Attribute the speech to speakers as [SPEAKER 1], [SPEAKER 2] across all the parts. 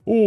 [SPEAKER 1] What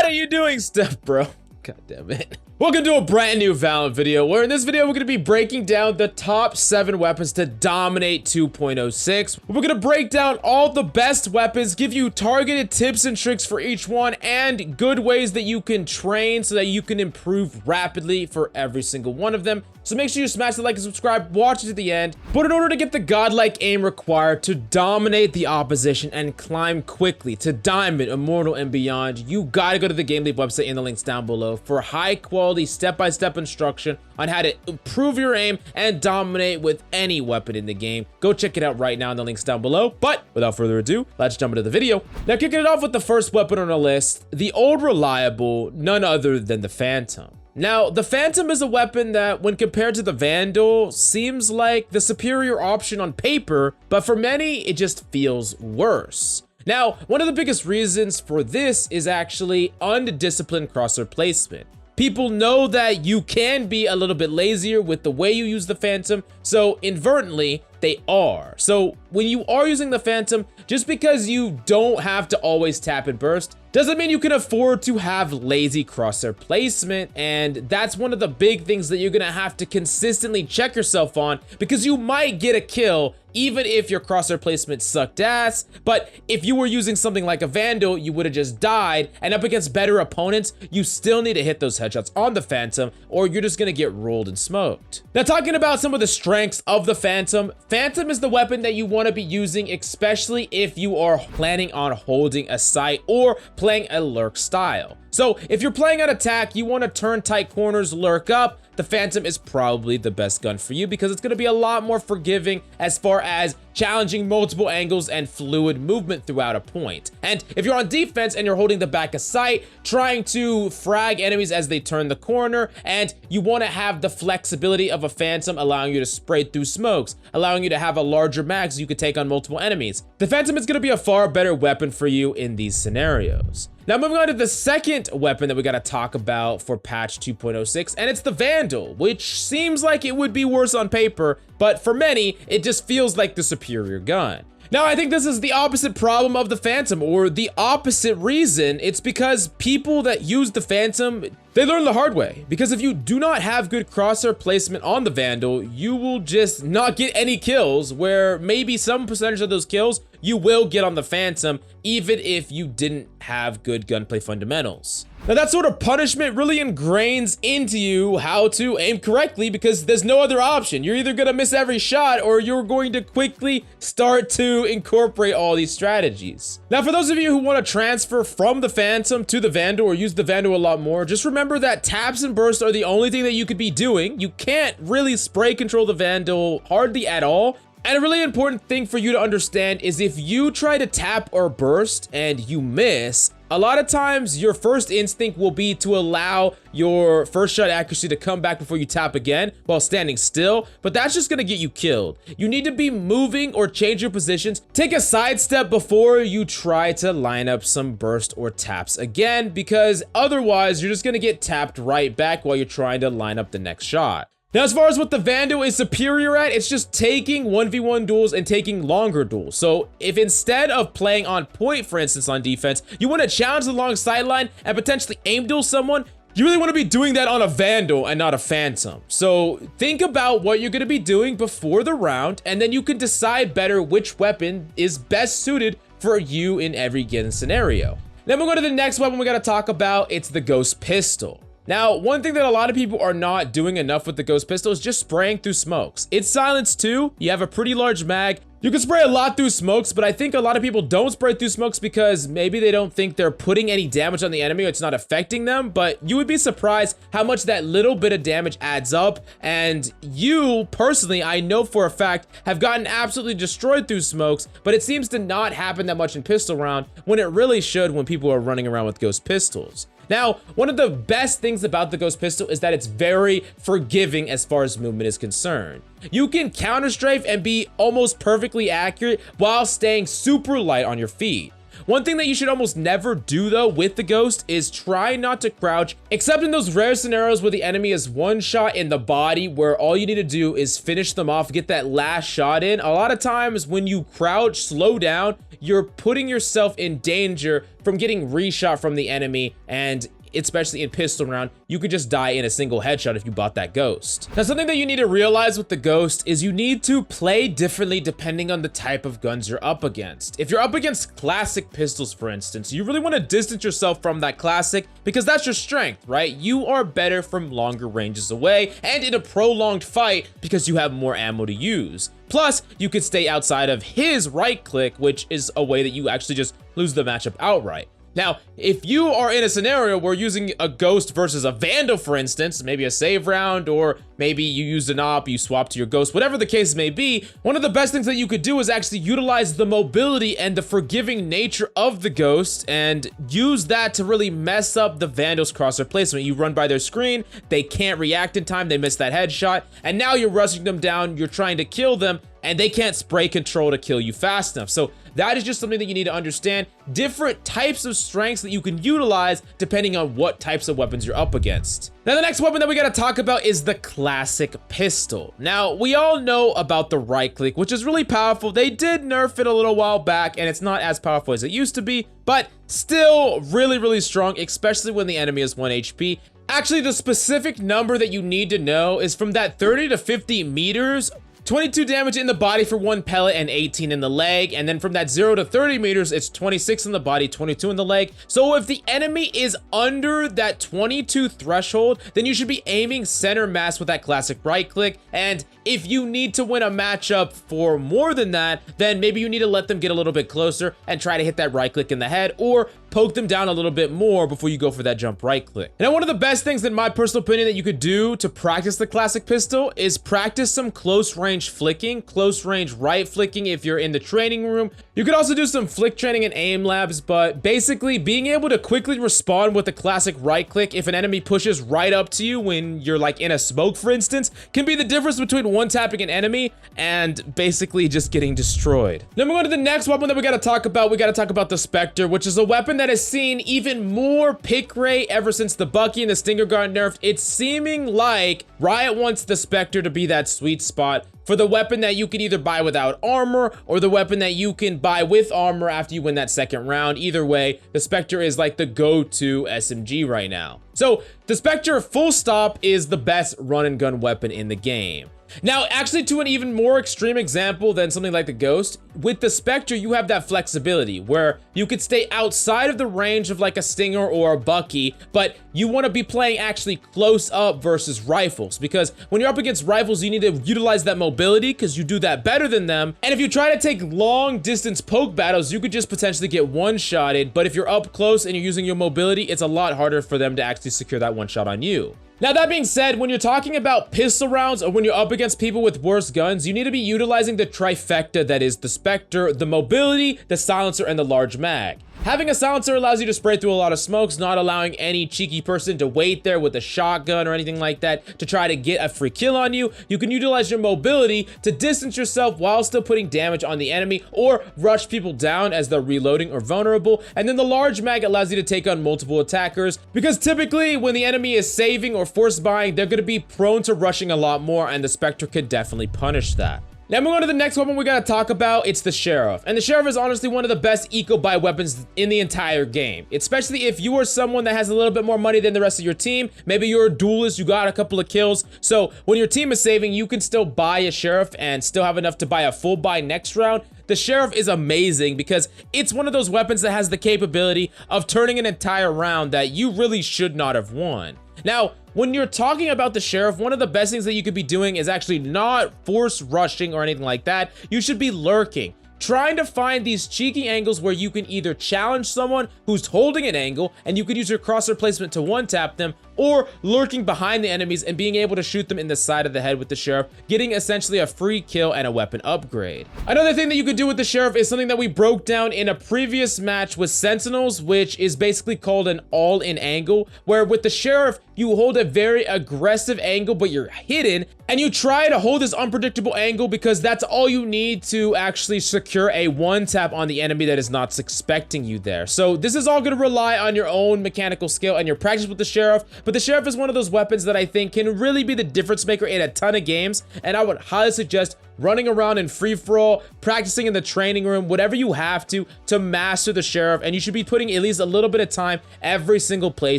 [SPEAKER 1] are you doing, Steph, bro? God damn it. Welcome to a brand new Valorant video, where in this video we're going to be breaking down the top 7 weapons to dominate 2.06. We're going to break down all the best weapons, give you targeted tips and tricks for each one, and good ways that you can train so that you can improve rapidly for every single one of them. So make sure you smash the like and subscribe, watch it to the end. But in order to get the godlike aim required to dominate the opposition and climb quickly to Diamond, Immortal, and beyond, you gotta go to the Game Leap website in the links down below for high quality step-by-step instruction on how to improve your aim and dominate with any weapon in the game. Go check it out right now in the links down below. But without further ado, let's jump into the video. Now, kicking it off with the first weapon on our list, the old reliable, none other than the Phantom. Now, the Phantom is a weapon that, when compared to the Vandal, seems like the superior option on paper, but for many, it just feels worse. Now, one of the biggest reasons for this is actually undisciplined crosshair placement. People know that you can be a little bit lazier with the way you use the Phantom, so inadvertently, they are. So when you are using the Phantom, just because you don't have to always tap and burst, doesn't mean you can afford to have lazy crosshair placement, and that's one of the big things that you're gonna have to consistently check yourself on, because you might get a kill even if your crosshair placement sucked ass. But if you were using something like a Vandal, you would have just died, and up against better opponents, you still need to hit those headshots on the Phantom, or you're just gonna get rolled and smoked. Now, talking about some of the strengths of the Phantom, Phantom is the weapon that you want to be using, especially if you are planning on holding a site or playing a lurk style. So if you're playing on attack, you want to turn tight corners, lurk up, the Phantom is probably the best gun for you because it's going to be a lot more forgiving as far as challenging multiple angles and fluid movement throughout a point. And if you're on defense and you're holding the back of sight, trying to frag enemies as they turn the corner, and you want to have the flexibility of a Phantom, allowing you to spray through smokes, allowing you to have a larger mag so you could take on multiple enemies, the Phantom is going to be a far better weapon for you in these scenarios. Now, moving on to the second weapon that we got to talk about for patch 2.06, and it's the Vandal, which seems like it would be worse on paper, but for many, it just feels like the superior gun. Now, I think this is the opposite problem of the Phantom, or the opposite reason. It's because people that use the Phantom, they learn the hard way. Because if you do not have good crosshair placement on the Vandal, you will just not get any kills, where maybe some percentage of those kills you will get on the Phantom, even if you didn't have good gunplay fundamentals. Now, that sort of punishment really ingrains into you how to aim correctly, because there's no other option. You're either gonna miss every shot, or you're going to quickly start to incorporate all these strategies. Now, for those of you who want to transfer from the Phantom to the Vandal, or use the Vandal a lot more, just remember that taps and bursts are the only thing that you could be doing. You can't really spray control the Vandal hardly at all. And a really important thing for you to understand is if you try to tap or burst and you miss, a lot of times your first instinct will be to allow your first shot accuracy to come back before you tap again while standing still, but that's just gonna get you killed. You need to be moving or change your positions. Take a side step before you try to line up some burst or taps again, because otherwise you're just gonna get tapped right back while you're trying to line up the next shot. Now, as far as what the Vandal is superior at, it's just taking 1v1 duels and taking longer duels. So if instead of playing on point, for instance, on defense, you want to challenge the long sideline and potentially aim duel someone, you really want to be doing that on a Vandal and not a Phantom. So think about what you're going to be doing before the round, and then you can decide better which weapon is best suited for you in every given scenario. Then we'll go to the next weapon we got to talk about. It's the Ghost Pistol. Now, one thing that a lot of people are not doing enough with the Ghost Pistol is just spraying through smokes. It's silenced too. You have a pretty large mag. You can spray a lot through smokes, but I think a lot of people don't spray through smokes because maybe they don't think they're putting any damage on the enemy or it's not affecting them, but you would be surprised how much that little bit of damage adds up. And you, personally, I know for a fact, have gotten absolutely destroyed through smokes, but it seems to not happen that much in pistol round when it really should when people are running around with Ghost Pistols. Now, one of the best things about the Ghost Pistol is that it's very forgiving as far as movement is concerned. You can counter strafe and be almost perfectly accurate while staying super light on your feet. One thing that you should almost never do though with the Ghost is try not to crouch, except in those rare scenarios where the enemy is one shot in the body, where all you need to do is finish them off, get that last shot in. A lot of times when you crouch, slow down, you're putting yourself in danger from getting reshot from the enemy, and especially in pistol round, you could just die in a single headshot if you bought that Ghost. Now, something that you need to realize with the Ghost is you need to play differently depending on the type of guns you're up against. If you're up against classic pistols, for instance, you really want to distance yourself from that classic because that's your strength, right? You are better from longer ranges away and in a prolonged fight because you have more ammo to use. Plus, you could stay outside of his right click, which is a way that you actually just lose the matchup outright. Now, if you are in a scenario where using a Ghost versus a Vandal, for instance, maybe a save round, or maybe you used an op, you swap to your Ghost, whatever the case may be, one of the best things that you could do is actually utilize the mobility and the forgiving nature of the Ghost and use that to really mess up the Vandal's crosshair placement. You run by their screen, they can't react in time, they miss that headshot, and now you're rushing them down, you're trying to kill them, and they can't spray control to kill you fast enough. So that is just something that you need to understand. Different types of strengths that you can utilize depending on what types of weapons you're up against. Now, the next weapon that we gotta talk about is the classic pistol. Now, we all know about the right click, which is really powerful. They did nerf it a little while back, and it's not as powerful as it used to be, but still really, really strong, especially when the enemy is 1 HP. Actually, the specific number that you need to know is from that 30 to 50 meters, 22 damage in the body for 1 pellet and 18 in the leg, and then from that 0 to 30 meters, it's 26 in the body, 22 in the leg. So if the enemy is under that 22 threshold, then you should be aiming center mass with that classic right click, and if you need to win a matchup for more than that, then maybe you need to let them get a little bit closer and try to hit that right click in the head, or poke them down a little bit more before you go for that jump right click. Now, one of the best things, in my personal opinion, that you could do to practice the classic pistol is practice some close range flicking, close range right flicking if you're in the training room. You could also do some flick training and aim labs, but basically being able to quickly respond with the classic right click if an enemy pushes right up to you when you're like in a smoke, for instance, can be the difference between one tapping an enemy and basically just getting destroyed. Then we're going to the next weapon that we gotta talk about. We gotta talk about the Spectre, which is a weapon that has seen even more pick rate ever since the Bucky and the Stinger got nerfed. It's seeming like Riot wants the Spectre to be that sweet spot for the weapon that you can either buy without armor or the weapon that you can buy with armor after you win that second round. Either way, the Spectre is like the go-to SMG right now. So the Spectre full stop is the best run and gun weapon in the game. Now, actually, to an even more extreme example than something like the Ghost, with the Spectre, you have that flexibility where you could stay outside of the range of like a Stinger or a Bucky, but you want to be playing actually close up versus rifles, because when you're up against rifles, you need to utilize that mobility because you do that better than them. And if you try to take long distance poke battles, you could just potentially get one-shotted, but if you're up close and you're using your mobility, it's a lot harder for them to actually secure that one shot on you. Now, that being said, when you're talking about pistol rounds or when you're up against people with worse guns, you need to be utilizing the trifecta that is the Spectre, the mobility, the silencer, and the large mag. Having a silencer allows you to spray through a lot of smokes, not allowing any cheeky person to wait there with a shotgun or anything like that to try to get a free kill on you. You can utilize your mobility to distance yourself while still putting damage on the enemy or rush people down as they're reloading or vulnerable. And then the large mag allows you to take on multiple attackers, because typically when the enemy is saving or force buying, they're going to be prone to rushing a lot more, and the Spectre could definitely punish that. Now moving on to the next weapon we gotta talk about, it's the Sheriff. And the Sheriff is honestly one of the best eco-buy weapons in the entire game, especially if you are someone that has a little bit more money than the rest of your team. Maybe you're a duelist, you got a couple of kills, so when your team is saving, you can still buy a Sheriff and still have enough to buy a full buy next round. The Sheriff is amazing because it's one of those weapons that has the capability of turning an entire round that you really should not have won. Now, when you're talking about the Sheriff, one of the best things that you could be doing is actually not force rushing or anything like that. You should be lurking, trying to find these cheeky angles where you can either challenge someone who's holding an angle and you could use your crosshair placement to one-tap them, or lurking behind the enemies and being able to shoot them in the side of the head with the Sheriff, getting essentially a free kill and a weapon upgrade. Another thing that you could do with the Sheriff is something that we broke down in a previous match with Sentinels, which is basically called an all-in angle, where with the Sheriff, you hold a very aggressive angle, but you're hidden, and you try to hold this unpredictable angle because that's all you need to actually secure a one tap on the enemy that is not expecting you there. So this is all going to rely on your own mechanical skill and your practice with the Sheriff, but the Sheriff is one of those weapons that I think can really be the difference maker in a ton of games, and I would highly suggest running around in free-for-all, practicing in the training room, whatever you have to master the Sheriff, and you should be putting at least a little bit of time every single play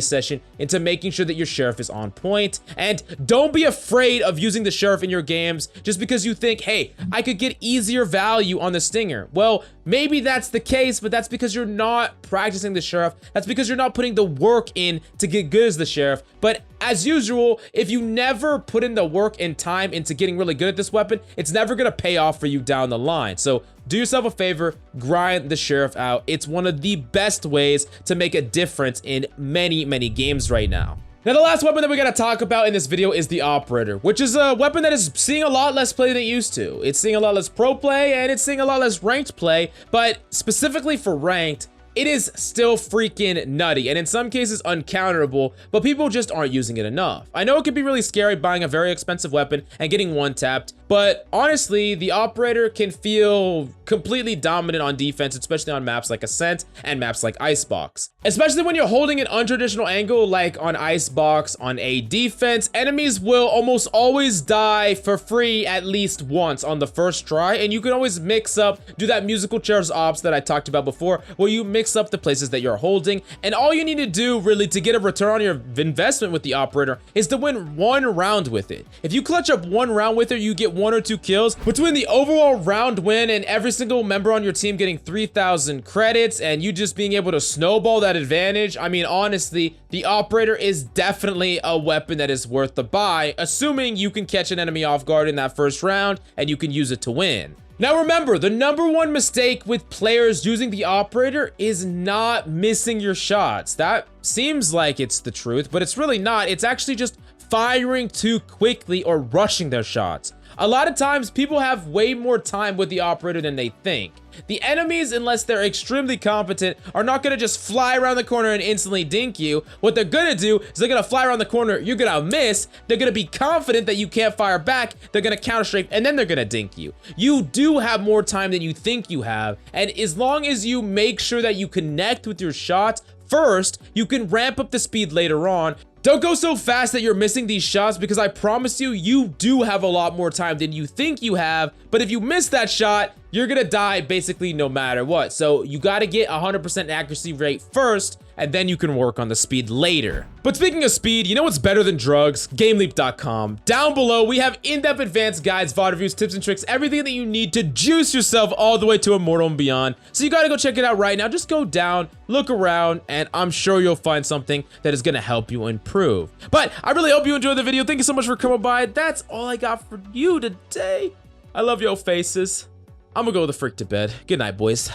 [SPEAKER 1] session into making sure that your Sheriff is on point. And don't be afraid of using the Sheriff in your games just because you think, hey, I could get easier value on the Stinger. Well, maybe that's the case, but that's because you're not practicing the Sheriff. That's because you're not putting the work in to get good as the Sheriff. But as usual, if you never put in the work and time into getting really good at this weapon, it's never gonna pay off for you down the line. So do yourself a favor, grind the Sheriff out. It's one of the best ways to make a difference in many, many games right now. Now, the last weapon that we gotta talk about in this video is the Operator, which is a weapon that is seeing a lot less play than it used to. It's seeing a lot less pro play, and it's seeing a lot less ranked play, but specifically for ranked, it is still freaking nutty, and in some cases uncounterable, but people just aren't using it enough. I know it can be really scary buying a very expensive weapon and getting one-tapped, but honestly, the Operator can feel completely dominant on defense, especially on maps like Ascent and maps like Icebox. Especially when you're holding an untraditional angle like on Icebox on a defense, enemies will almost always die for free at least once on the first try, and you can always mix up, do that musical chairs ops that I talked about before, where you mix up the places that you're holding, and all you need to do really to get a return on your investment with the Operator is to win one round with it. If you clutch up one round with it, you get 1 or 2 kills. Between the overall round win and every single member on your team getting 3,000 credits and you just being able to snowball that advantage, I mean, honestly, the Operator is definitely a weapon that is worth the buy, assuming you can catch an enemy off guard in that first round and you can use it to win. Now remember, the #1 mistake with players using the Operator is not missing your shots. That seems like it's the truth, but it's really not. It's actually just firing too quickly or rushing their shots. A lot of times, people have way more time with the Operator than they think. The enemies, unless they're extremely competent, are not gonna just fly around the corner and instantly dink you. What they're gonna do is they're gonna fly around the corner, you're gonna miss, they're gonna be confident that you can't fire back, they're gonna counter strafe, and then they're gonna dink you. You do have more time than you think you have, and as long as you make sure that you connect with your shots first, you can ramp up the speed later on. Don't go so fast that you're missing these shots, because I promise you, you do have a lot more time than you think you have, but if you miss that shot, you're gonna die basically no matter what. So you gotta get 100% accuracy rate first, and then you can work on the speed later. But speaking of speed, you know what's better than drugs? GameLeap.com. Down below, we have in-depth advanced guides, VOD reviews, tips and tricks, everything that you need to juice yourself all the way to Immortal and beyond. So you gotta go check it out right now. Just go down, look around, and I'm sure you'll find something that is gonna help you improve. But I really hope you enjoyed the video. Thank you so much for coming by. That's all I got for you today. I love your faces. I'm gonna go the frick to bed. Good night, boys.